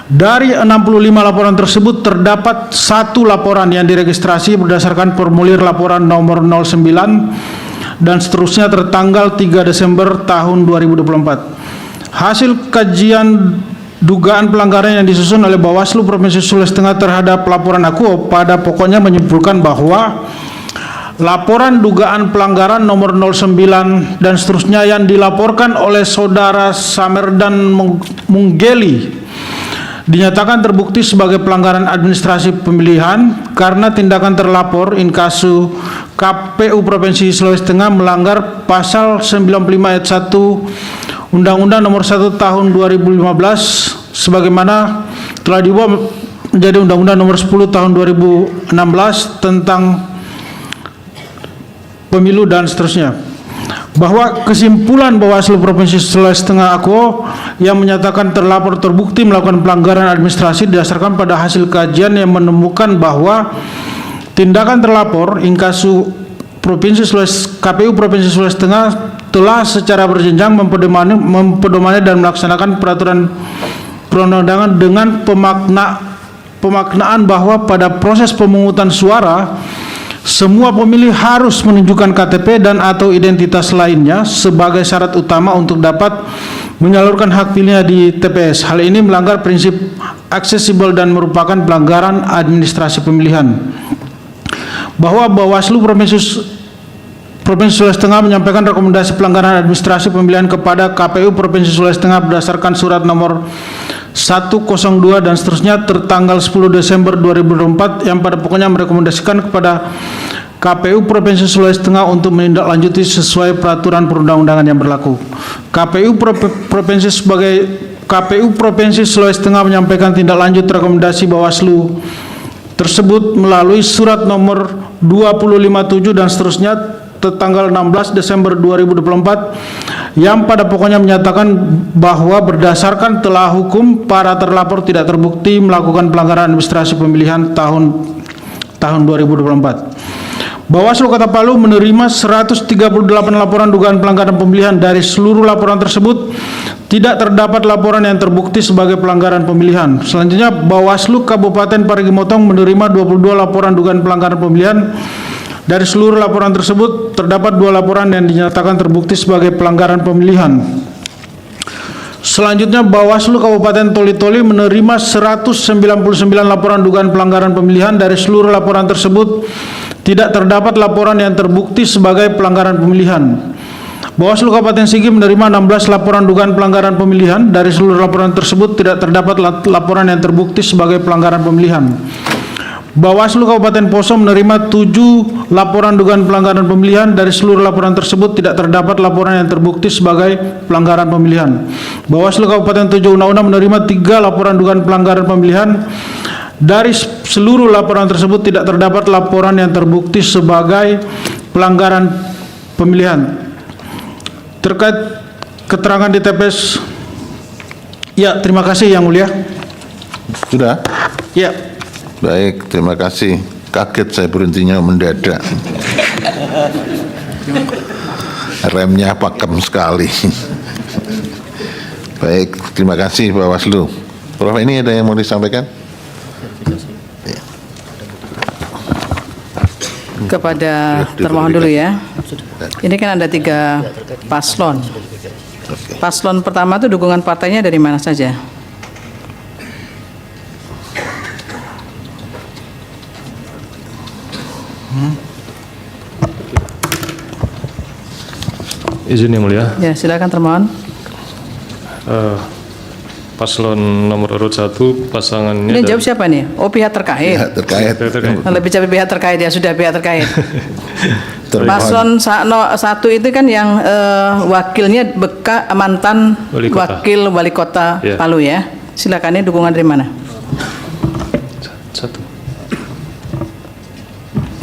[SPEAKER 4] Dari 65 laporan tersebut terdapat 1 laporan yang diregistrasi berdasarkan formulir laporan nomor 09 dan seterusnya tertanggal 3 Desember tahun 2024. Hasil kajian dugaan pelanggaran yang disusun oleh Bawaslu Provinsi Sulawesi Tengah terhadap laporan aku pada pokoknya menyimpulkan bahwa laporan dugaan pelanggaran nomor 09 dan seterusnya yang dilaporkan oleh saudara Samerdan Munggeli dinyatakan terbukti sebagai pelanggaran administrasi pemilihan karena tindakan terlapor inkasu KPU Provinsi Sulawesi Tengah melanggar pasal 95 ayat 1 Undang-Undang nomor 1 tahun 2015 sebagaimana telah diubah menjadi Undang-Undang nomor 10 tahun 2016 tentang pemilu dan seterusnya. Bahwa kesimpulan Bawaslu Provinsi Sulawesi Tengah aku yang menyatakan terlapor terbukti melakukan pelanggaran administrasi didasarkan pada hasil kajian yang menemukan bahwa tindakan terlapor inkasu KPU Provinsi Sulawesi Tengah telah secara berjenjang mempedomani dan melaksanakan peraturan perundang-undangan dengan pemaknaan bahwa pada proses pemungutan suara semua pemilih harus menunjukkan KTP dan atau identitas lainnya sebagai syarat utama untuk dapat menyalurkan hak pilihnya di TPS. Hal ini melanggar prinsip aksesibel dan merupakan pelanggaran administrasi pemilihan. Bahwa Bawaslu Provinsi Sulawesi Tengah menyampaikan rekomendasi pelanggaran administrasi pemilihan kepada KPU Provinsi Sulawesi Tengah berdasarkan surat nomor 102 dan seterusnya tertanggal 10 Desember 2024 yang pada pokoknya merekomendasikan kepada KPU Provinsi Sulawesi Tengah untuk menindaklanjuti sesuai peraturan perundang-undangan yang berlaku. KPU Provinsi Sulawesi Tengah menyampaikan tindak lanjut rekomendasi Bawaslu tersebut melalui surat nomor 2057 dan seterusnya tertanggal 16 Desember 2024 yang pada pokoknya menyatakan bahwa berdasarkan telah hukum para terlapor tidak terbukti melakukan pelanggaran administrasi pemilihan tahun 2024. Bawaslu Kota Palu menerima 138 laporan dugaan pelanggaran pemilihan. Dari seluruh laporan tersebut tidak terdapat laporan yang terbukti sebagai pelanggaran pemilihan. Selanjutnya Bawaslu Kabupaten Parigi Motong menerima 22 laporan dugaan pelanggaran pemilihan. Dari seluruh laporan tersebut terdapat 2 laporan yang dinyatakan terbukti sebagai pelanggaran pemilihan. Selanjutnya Bawaslu Kabupaten Toli-Toli menerima 199 laporan dugaan pelanggaran pemilihan. Dari seluruh laporan tersebut tidak terdapat laporan yang terbukti sebagai pelanggaran pemilihan. Bawaslu Kabupaten Sigi menerima 16 laporan dugaan pelanggaran pemilihan. Dari seluruh laporan tersebut tidak terdapat laporan yang terbukti sebagai pelanggaran pemilihan. Bawaslu Kabupaten Poso menerima 7 laporan dugaan pelanggaran pemilihan. Dari seluruh laporan tersebut tidak terdapat laporan yang terbukti sebagai pelanggaran pemilihan. Bawaslu Kabupaten Tojo Una-Una menerima 3 laporan dugaan pelanggaran pemilihan. Dari seluruh laporan tersebut tidak terdapat laporan yang terbukti sebagai pelanggaran pemilihan. Terkait keterangan di TPS, ya terima kasih Yang Mulia.
[SPEAKER 3] Sudah?
[SPEAKER 4] Ya.
[SPEAKER 3] Baik, terima kasih. Kaget saya berhentinya mendadak. Remnya pakem sekali. Baik, terima kasih Bawaslu. Prof, ini ada yang mau disampaikan?
[SPEAKER 6] Kepada termohon dulu ya. Ini kan ada 3 paslon. Paslon pertama itu dukungan partainya dari mana saja?
[SPEAKER 2] Izin Yang Mulia.
[SPEAKER 6] Ya, silakan termohon.
[SPEAKER 2] Paslon nomor urut 1 pasangannya.
[SPEAKER 6] Ini jawab siapa nih? Oh, pihak terkait.
[SPEAKER 3] Ya, terkait.
[SPEAKER 6] Lebih capek pihak terkait ya, sudah pihak terkait. Paslon 1 itu kan yang wakilnya mantan
[SPEAKER 2] Wali kota.
[SPEAKER 6] wakil wali kota
[SPEAKER 2] Ya.
[SPEAKER 6] Palu ya. Silakan, ini dukungan dari mana?
[SPEAKER 2] 1.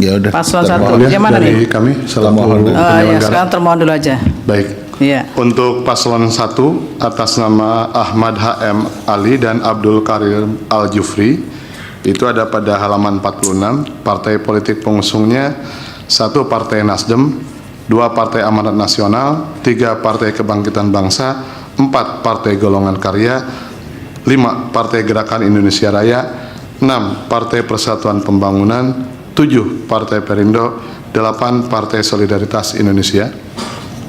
[SPEAKER 3] Ya udah.
[SPEAKER 6] Paslon 1.
[SPEAKER 3] termohon.
[SPEAKER 1] Mulia,
[SPEAKER 6] Yang mana
[SPEAKER 1] dari
[SPEAKER 6] nih?
[SPEAKER 1] kami selaku
[SPEAKER 6] Ya,
[SPEAKER 1] penyelenggara.
[SPEAKER 6] sekarang termohon dulu aja.
[SPEAKER 1] Baik.
[SPEAKER 6] Iya.
[SPEAKER 1] Untuk paslon 1 atas nama Ahmad HM Ali dan Abdul Karim Al-Jufri, itu ada pada halaman 46. Partai politik pengusungnya 1 Partai Nasdem, 2 Partai Amanat Nasional, 3 Partai Kebangkitan Bangsa, 4 Partai Golongan Karya, 5 Partai Gerakan Indonesia Raya, 6 Partai Persatuan Pembangunan, 7 Partai Perindo, 8 Partai Solidaritas Indonesia.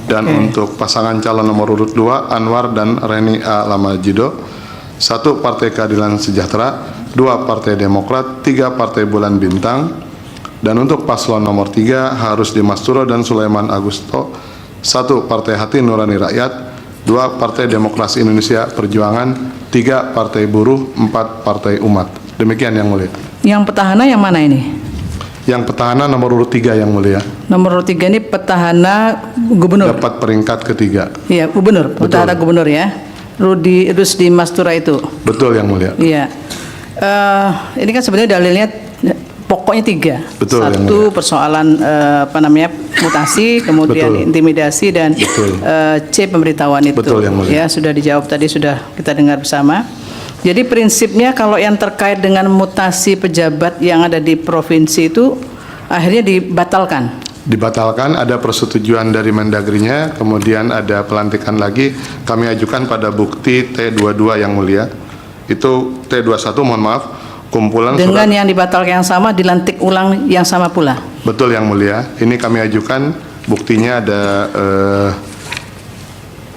[SPEAKER 1] Dan untuk pasangan calon nomor urut 2 Anwar dan Reni A. Lamajido, 1 Partai Keadilan Sejahtera, 2 Partai Demokrat, 3 Partai Bulan Bintang. Dan untuk paslon nomor 3 Harus Dimasturo dan Sulaiman Agusto, 1 Partai Hati Nurani Rakyat, 2 Partai Demokrasi Indonesia Perjuangan, 3 Partai Buruh, 4 Partai Umat. Demikian Yang Mulia.
[SPEAKER 6] Yang petahana yang mana ini?
[SPEAKER 1] Yang petahana nomor urut 3 Yang Mulia,
[SPEAKER 6] Nomor urut 3 ini petahana gubernur.
[SPEAKER 1] dapat peringkat ketiga.
[SPEAKER 6] Iya, gubernur, petahana gubernur ya. Rusdi Mastura itu.
[SPEAKER 1] Betul Yang Mulia.
[SPEAKER 6] Iya. Ini kan sebenarnya dalilnya pokoknya 3.
[SPEAKER 1] Betul, yang
[SPEAKER 6] 1
[SPEAKER 1] mulia.
[SPEAKER 6] persoalan mutasi, kemudian
[SPEAKER 1] Betul.
[SPEAKER 6] intimidasi dan
[SPEAKER 1] Betul.
[SPEAKER 6] C pemberitahuan itu.
[SPEAKER 1] Betul, yang mulia.
[SPEAKER 6] Ya, sudah dijawab tadi, sudah kita dengar bersama. Jadi prinsipnya kalau yang terkait dengan mutasi pejabat yang ada di provinsi itu akhirnya dibatalkan.
[SPEAKER 1] Dibatalkan, ada persetujuan dari Mendagrinya, kemudian ada pelantikan lagi, kami ajukan pada bukti T22 Yang Mulia. Itu T21, mohon maaf, kumpulan
[SPEAKER 6] Dengan
[SPEAKER 1] surat
[SPEAKER 6] yang dibatalkan yang sama, dilantik ulang yang sama pula.
[SPEAKER 1] Betul Yang Mulia, ini kami ajukan, buktinya ada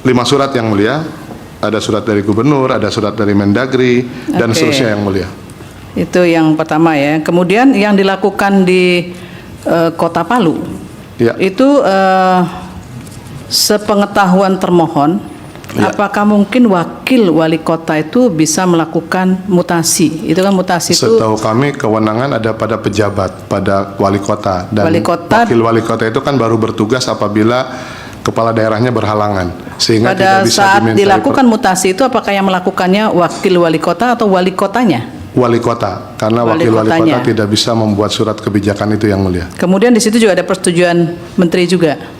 [SPEAKER 1] 5 surat Yang Mulia. Ada surat dari Gubernur, ada surat dari Mendagri, dan
[SPEAKER 6] Oke.
[SPEAKER 1] seterusnya Yang Mulia.
[SPEAKER 6] Itu yang pertama ya. Kemudian yang dilakukan di Kota Palu,
[SPEAKER 1] Ya.
[SPEAKER 6] itu sepengetahuan termohon,
[SPEAKER 1] Ya.
[SPEAKER 6] apakah mungkin wakil wali kota itu bisa melakukan mutasi? Itu kan mutasi itu
[SPEAKER 1] Setahu kami kewenangan ada pada pejabat, pada wali kota, dan
[SPEAKER 6] Wali kota-
[SPEAKER 1] wakil wali kota itu kan baru bertugas apabila kepala daerahnya berhalangan, sehingga
[SPEAKER 6] pada
[SPEAKER 1] tidak bisa
[SPEAKER 6] saat
[SPEAKER 1] dimintai
[SPEAKER 6] dilakukan mutasi itu apakah yang melakukannya wakil wali kota atau wali kotanya?
[SPEAKER 1] wali kota, karena
[SPEAKER 6] Wali
[SPEAKER 1] wakil wali
[SPEAKER 6] kotanya.
[SPEAKER 1] kota tidak bisa membuat surat kebijakan itu Yang Mulia.
[SPEAKER 6] Kemudian di situ juga ada persetujuan menteri juga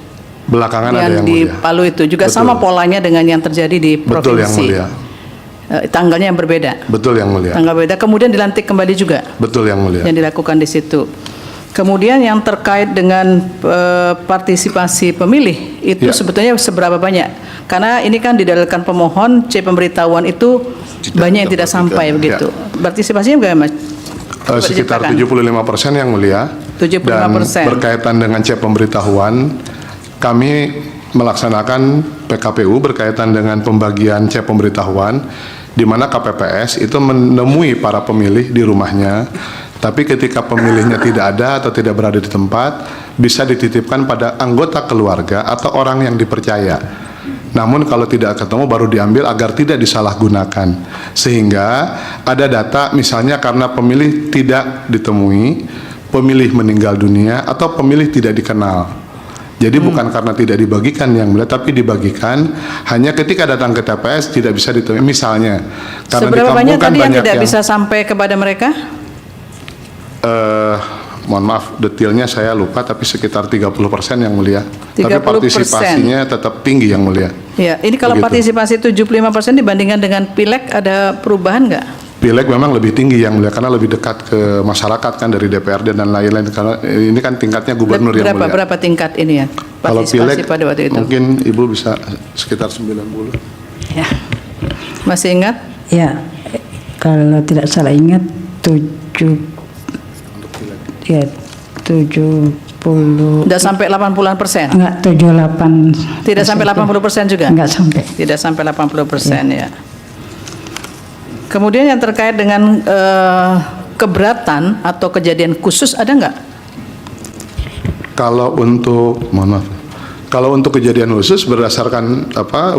[SPEAKER 1] Belakangan ada
[SPEAKER 6] yang
[SPEAKER 1] Yang
[SPEAKER 6] di
[SPEAKER 1] Mulia.
[SPEAKER 6] Palu itu juga
[SPEAKER 1] Betul.
[SPEAKER 6] sama polanya dengan yang terjadi di
[SPEAKER 1] Betul Yang
[SPEAKER 6] provinsi.
[SPEAKER 1] Mulia.
[SPEAKER 6] Tanggalnya yang berbeda.
[SPEAKER 1] Betul Yang Mulia.
[SPEAKER 6] Tanggal berbeda. Kemudian dilantik kembali juga
[SPEAKER 1] Betul Yang Mulia.
[SPEAKER 6] yang dilakukan di situ. Kemudian yang terkait dengan partisipasi pemilih itu
[SPEAKER 1] Ya.
[SPEAKER 6] sebetulnya seberapa banyak? Karena ini kan didalilkan pemohon C pemberitahuan itu banyak yang tidak sampai begitu. Partisipasinya bagaimana, Mas? Coba
[SPEAKER 1] Sekitar
[SPEAKER 6] diceritakan.
[SPEAKER 1] 75% Yang Mulia.
[SPEAKER 6] 75%.
[SPEAKER 1] Dan berkaitan dengan C pemberitahuan, kami melaksanakan PKPU berkaitan dengan pembagian C pemberitahuan, di mana KPPS itu menemui para pemilih di rumahnya. Tapi ketika pemilihnya tidak ada atau tidak berada di tempat, bisa dititipkan pada anggota keluarga atau orang yang dipercaya. Namun kalau tidak ketemu baru diambil agar tidak disalahgunakan. Sehingga ada data misalnya karena pemilih tidak ditemui, pemilih meninggal dunia, atau pemilih tidak dikenal. Jadi bukan karena tidak dibagikan Yang Mulia, tapi dibagikan hanya ketika datang ke TPS tidak bisa ditemui. Misalnya, karena di
[SPEAKER 6] Seberapa
[SPEAKER 1] kampung
[SPEAKER 6] banyak
[SPEAKER 1] kan
[SPEAKER 6] tadi yang
[SPEAKER 1] banyak
[SPEAKER 6] tidak bisa sampai kepada mereka?
[SPEAKER 1] mohon maaf detailnya saya lupa, tapi sekitar 30% Yang Mulia. Tapi
[SPEAKER 6] 30%.
[SPEAKER 1] partisipasinya tetap tinggi Yang Mulia.
[SPEAKER 6] Ya, ini kalau
[SPEAKER 1] Begitu.
[SPEAKER 6] partisipasi 75% dibandingkan dengan pileg ada perubahan nggak?
[SPEAKER 1] Pileg memang lebih tinggi Yang Mulia karena lebih dekat ke masyarakat kan dari DPRD dan lain-lain, karena ini kan tingkatnya gubernur Yang Mulia.
[SPEAKER 6] Berapa tingkat ini ya?
[SPEAKER 1] Kalau
[SPEAKER 6] Partisipasi
[SPEAKER 1] pileg
[SPEAKER 6] pada waktu itu.
[SPEAKER 1] mungkin Ibu bisa sekitar 90.
[SPEAKER 6] Ya. Masih ingat?
[SPEAKER 7] Ya, kalau tidak salah ingat 70
[SPEAKER 6] Tidak sampai 80%?
[SPEAKER 7] enggak 78
[SPEAKER 6] Tidak sampai 80% juga?
[SPEAKER 7] enggak sampai.
[SPEAKER 6] Tidak sampai 80% ya. Kemudian yang terkait dengan keberatan atau kejadian khusus ada nggak?
[SPEAKER 1] Kalau untuk, mohon maaf, kalau untuk kejadian khusus berdasarkan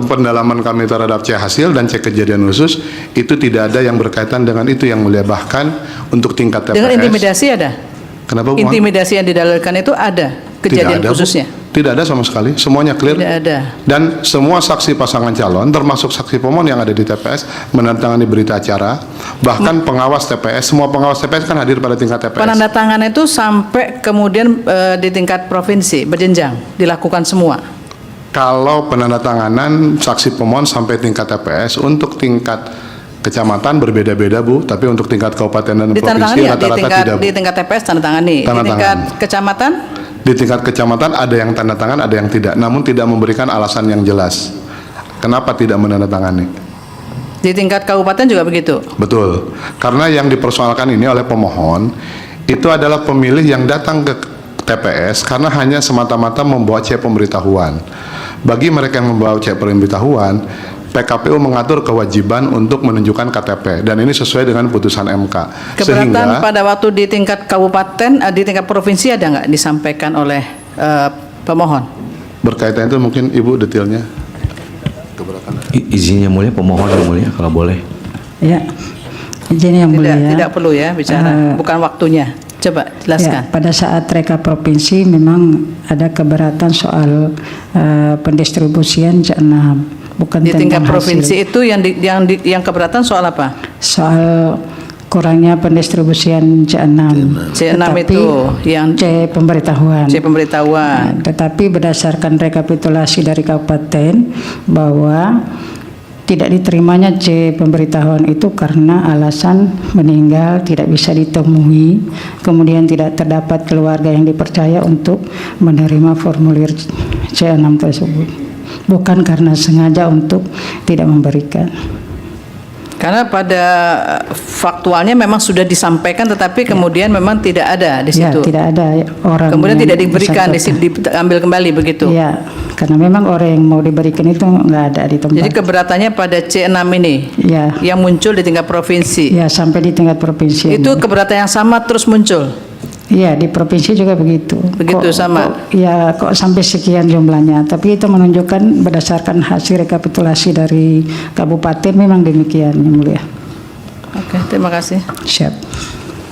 [SPEAKER 1] pendalaman kami terhadap C hasil dan C kejadian khusus itu tidak ada yang berkaitan dengan itu Yang Mulia. Bahkan untuk tingkat TPS.
[SPEAKER 6] Dengan intimidasi ada?
[SPEAKER 1] Kenapa Bu?
[SPEAKER 6] Intimidasi yang didalilkan itu ada kejadian
[SPEAKER 1] Tidak ada, Bu.
[SPEAKER 6] khususnya?
[SPEAKER 1] Tidak ada sama sekali, semuanya clear.
[SPEAKER 6] Tidak ada.
[SPEAKER 1] Dan semua saksi pasangan calon, termasuk saksi pemohon yang ada di TPS, menandatangani berita acara. Bahkan pengawas TPS, semua pengawas TPS kan hadir pada tingkat TPS.
[SPEAKER 6] Penandatangan itu sampai kemudian di tingkat provinsi berjenjang dilakukan semua.
[SPEAKER 1] Kalau penandatanganan saksi pemohon sampai tingkat TPS, untuk tingkat kecamatan berbeda-beda Bu, tapi untuk tingkat kabupaten dan
[SPEAKER 6] Ditandatangani
[SPEAKER 1] provinsi
[SPEAKER 6] ya di
[SPEAKER 1] rata-rata
[SPEAKER 6] tingkat
[SPEAKER 1] tidak Bu.
[SPEAKER 6] di tingkat TPS tanda tangani. Di
[SPEAKER 1] Tanda
[SPEAKER 6] tingkat
[SPEAKER 1] tangan.
[SPEAKER 6] kecamatan
[SPEAKER 1] Di tingkat kecamatan ada yang tanda tangan, ada yang tidak, namun tidak memberikan alasan yang jelas. Kenapa tidak menandatangani?
[SPEAKER 6] di tingkat kabupaten juga begitu.
[SPEAKER 1] Betul, karena yang dipersoalkan ini oleh pemohon itu adalah pemilih yang datang ke TPS karena hanya semata-mata membawa C pemberitahuan. Bagi mereka yang membawa C pemberitahuan, PKPU mengatur kewajiban untuk menunjukkan KTP dan ini sesuai dengan putusan MK.
[SPEAKER 6] Keberatan pada waktu di tingkat kabupaten, di tingkat provinsi ada nggak disampaikan oleh pemohon?
[SPEAKER 1] Berkaitan itu mungkin Ibu detailnya.
[SPEAKER 8] Izin Yang Mulia, pemohon Yang Mulia kalau boleh.
[SPEAKER 7] Ya, izin Yang Mulia.
[SPEAKER 6] Tidak perlu ya bicara, bukan waktunya. Coba
[SPEAKER 7] Ya,
[SPEAKER 6] jelaskan.
[SPEAKER 7] pada saat reka provinsi memang ada keberatan soal pendistribusian C6, bukan
[SPEAKER 6] Di tingkat
[SPEAKER 7] tentang
[SPEAKER 6] provinsi
[SPEAKER 7] hasil.
[SPEAKER 6] itu yang keberatan soal apa?
[SPEAKER 7] Soal kurangnya pendistribusian C6.
[SPEAKER 6] C6
[SPEAKER 7] Tetapi
[SPEAKER 6] itu yang
[SPEAKER 7] C pemberitahuan.
[SPEAKER 6] C pemberitahuan.
[SPEAKER 7] Tetapi berdasarkan rekapitulasi dari kabupaten bahwa tidak diterimanya C pemberitahuan itu karena alasan meninggal tidak bisa ditemui, kemudian tidak terdapat keluarga yang dipercaya untuk menerima formulir C6 tersebut. Bukan karena sengaja untuk tidak memberikan.
[SPEAKER 6] Karena pada faktualnya memang sudah disampaikan, tetapi kemudian memang tidak ada di
[SPEAKER 7] Ya,
[SPEAKER 6] situ.
[SPEAKER 7] tidak ada orang.
[SPEAKER 6] Kemudian
[SPEAKER 7] yang
[SPEAKER 6] tidak diberikan,
[SPEAKER 7] bersangkutan.
[SPEAKER 6] diambil kembali begitu.
[SPEAKER 7] Ya, karena memang orang yang mau diberikan itu nggak ada di tempat.
[SPEAKER 6] Jadi keberatannya pada C6 ini
[SPEAKER 7] Ya,
[SPEAKER 6] yang muncul di tingkat provinsi.
[SPEAKER 7] ya sampai di tingkat provinsi.
[SPEAKER 6] Itu keberatan yang sama terus muncul.
[SPEAKER 7] Iya, di provinsi juga begitu.
[SPEAKER 6] Begitu, sama?
[SPEAKER 7] Kok sampai sekian jumlahnya. Tapi itu menunjukkan berdasarkan hasil rekapitulasi dari kabupaten memang demikian, Yang Mulia.
[SPEAKER 6] Oke, terima kasih.
[SPEAKER 7] Siap.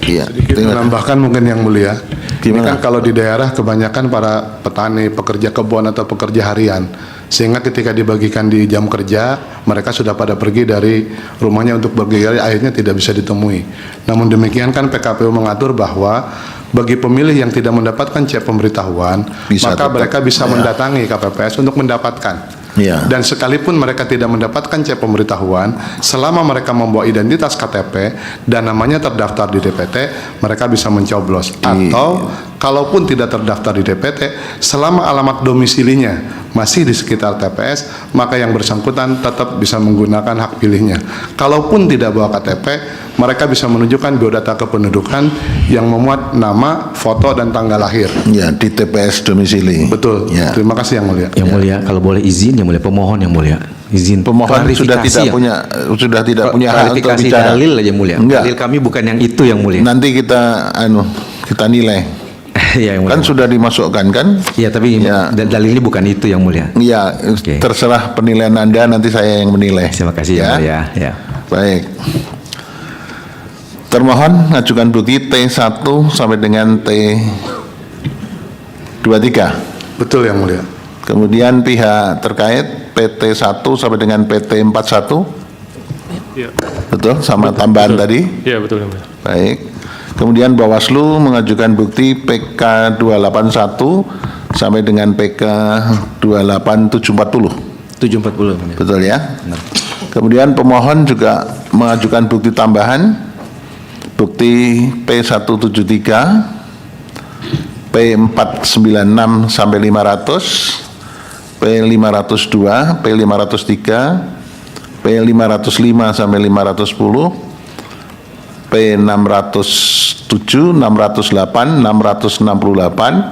[SPEAKER 3] Iya.
[SPEAKER 1] Sedikit menambahkan mungkin Yang Mulia. Ini
[SPEAKER 3] Gimana?
[SPEAKER 1] kan kalau di daerah kebanyakan para petani, pekerja kebun atau pekerja harian. Sehingga ketika dibagikan di jam kerja, mereka sudah pada pergi dari rumahnya untuk bergerak, akhirnya tidak bisa ditemui. Namun demikian kan PKPU mengatur bahwa bagi pemilih yang tidak mendapatkan C pemberitahuan,
[SPEAKER 3] Bisa
[SPEAKER 1] maka
[SPEAKER 3] tetap,
[SPEAKER 1] mereka bisa
[SPEAKER 3] ya.
[SPEAKER 1] mendatangi KPPS untuk mendapatkan.
[SPEAKER 3] Ya.
[SPEAKER 1] Dan sekalipun mereka tidak mendapatkan C pemberitahuan, selama mereka membawa identitas KTP dan namanya terdaftar di DPT, mereka bisa mencoblos. Atau kalaupun tidak terdaftar di DPT, selama alamat domisilinya masih di sekitar TPS, maka yang bersangkutan tetap bisa menggunakan hak pilihnya. Kalaupun tidak bawa KTP, mereka bisa menunjukkan biodata kependudukan yang memuat nama, foto, dan tanggal lahir.
[SPEAKER 3] Ya, di TPS domisili.
[SPEAKER 1] Betul.
[SPEAKER 3] Ya.
[SPEAKER 1] Terima kasih Yang Mulia.
[SPEAKER 8] Yang Mulia, kalau boleh izin, Yang Mulia, pemohon Yang Mulia, izin
[SPEAKER 3] Pemohon sudah
[SPEAKER 8] klarifikasi
[SPEAKER 3] tidak
[SPEAKER 8] yang-
[SPEAKER 3] punya hak untuk
[SPEAKER 8] klarifikasi
[SPEAKER 3] bicara.
[SPEAKER 8] dalil aja Mulia.
[SPEAKER 3] Enggak.
[SPEAKER 8] Dalil kami bukan yang itu Yang Mulia.
[SPEAKER 3] Nanti kita nilai.
[SPEAKER 8] Ya, Yang Mulia.
[SPEAKER 3] Kan sudah dimasukkan kan?
[SPEAKER 8] Ya, tapi
[SPEAKER 3] Ya.
[SPEAKER 8] dalilnya bukan itu Yang Mulia.
[SPEAKER 3] Ya,
[SPEAKER 8] Oke.
[SPEAKER 3] terserah penilaian Anda, nanti saya yang menilai.
[SPEAKER 8] Terima kasih Yang Mulia. Ya.
[SPEAKER 3] Baik. Termohon ajukan bukti T1 sampai dengan T23.
[SPEAKER 1] Betul Yang Mulia.
[SPEAKER 3] Kemudian pihak terkait PT1 sampai dengan PT41.
[SPEAKER 2] Iya.
[SPEAKER 3] Betul, sama tambahan tadi.
[SPEAKER 2] Iya, betul Yang Mulia.
[SPEAKER 3] Baik. Kemudian Bawaslu mengajukan bukti PK 281 sampai dengan PK 28740.
[SPEAKER 8] 740 Yang Mulia.
[SPEAKER 3] Betul ya? Kemudian pemohon juga mengajukan bukti tambahan, bukti P173, P496 sampai 500, P502, P503, P505 sampai 510, P607, 608, 668,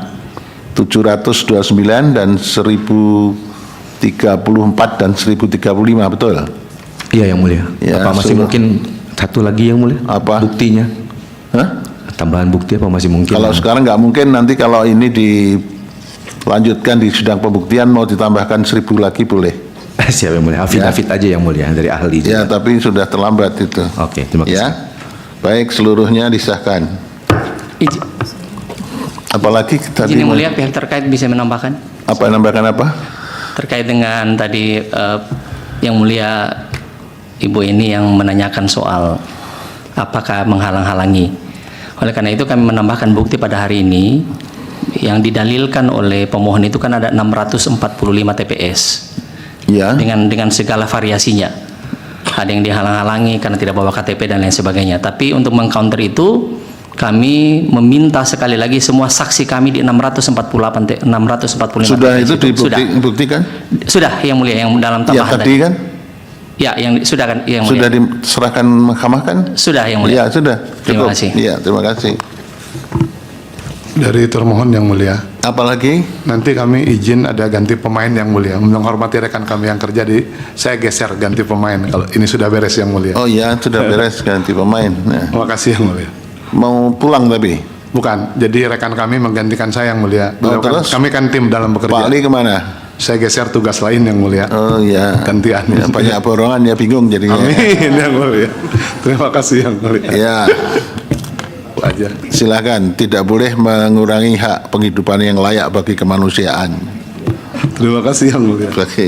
[SPEAKER 3] 729 dan 1034 dan 1035, betul?
[SPEAKER 8] Iya Yang Mulia.
[SPEAKER 3] Ya,
[SPEAKER 8] Apa masih
[SPEAKER 3] seluruh-
[SPEAKER 8] mungkin satu lagi Yang Mulia?
[SPEAKER 3] Apa?
[SPEAKER 8] Buktinya?
[SPEAKER 3] Hah?
[SPEAKER 8] Tambahan bukti apa masih mungkin?
[SPEAKER 3] Kalau sekarang nggak mungkin, nanti kalau ini dilanjutkan di sidang pembuktian mau ditambahkan 1000 lagi boleh.
[SPEAKER 8] Siap Yang Mulia. Afidavit aja Yang Mulia dari ahli.
[SPEAKER 3] Ya,
[SPEAKER 8] juga.
[SPEAKER 3] tapi sudah terlambat itu.
[SPEAKER 8] Oke, terima kasih.
[SPEAKER 3] Ya, baik, seluruhnya disahkan.
[SPEAKER 5] Izin,
[SPEAKER 3] Apalagi tadi
[SPEAKER 5] izin Yang Mulia, pihak terkait bisa menambahkan
[SPEAKER 3] apa nambahkan apa?
[SPEAKER 5] terkait dengan tadi Yang Mulia Ibu ini yang menanyakan soal apakah menghalang-halangi. Oleh karena itu kami menambahkan bukti pada hari ini yang didalilkan oleh pemohon itu kan ada 645 TPS
[SPEAKER 3] Ya,
[SPEAKER 5] dengan segala variasinya. Ada yang dihalang-halangi karena tidak bawa KTP dan lain sebagainya. Tapi untuk mengcounter itu kami meminta sekali lagi semua saksi kami di 645
[SPEAKER 3] sudah
[SPEAKER 5] TPS
[SPEAKER 3] itu
[SPEAKER 5] sudah.
[SPEAKER 3] dibuktikan?
[SPEAKER 5] Sudah Yang Mulia, yang dalam
[SPEAKER 3] Ya,
[SPEAKER 5] tambahan
[SPEAKER 3] tadi kan
[SPEAKER 5] Ya, yang sudah kan Yang Mulia.
[SPEAKER 3] sudah diserahkan mahkamah kan?
[SPEAKER 5] Sudah Yang Mulia.
[SPEAKER 3] Ya, sudah.
[SPEAKER 5] Terima
[SPEAKER 3] Cukup.
[SPEAKER 5] kasih.
[SPEAKER 3] Ya, terima kasih.
[SPEAKER 1] Dari termohon Yang Mulia.
[SPEAKER 3] Apalagi?
[SPEAKER 1] Nanti kami izin ada ganti pemain Yang Mulia. Menghormati rekan kami yang kerja saya geser ganti pemain kalau ini sudah beres Yang Mulia.
[SPEAKER 3] Oh ya, sudah beres ganti pemain. Nah,
[SPEAKER 1] Terima kasih Yang Mulia.
[SPEAKER 3] mau pulang tapi?
[SPEAKER 1] Bukan, jadi rekan kami menggantikan saya Yang Mulia.
[SPEAKER 3] Oh, terus?
[SPEAKER 1] Kami kan tim dalam
[SPEAKER 3] Pak
[SPEAKER 1] bekerja.
[SPEAKER 3] Ali kemana?
[SPEAKER 1] Saya geser tugas lain Yang Mulia.
[SPEAKER 3] Oh ya.
[SPEAKER 1] Gantian.
[SPEAKER 3] Ya, banyak borongan ya, bingung jadinya.
[SPEAKER 1] Amin Yang Mulia. Terima kasih Yang Mulia.
[SPEAKER 3] Ya,
[SPEAKER 1] Itu aja.
[SPEAKER 3] silakan. Tidak boleh mengurangi hak penghidupan yang layak bagi kemanusiaan.
[SPEAKER 1] Terima kasih Yang Mulia.
[SPEAKER 3] Oke.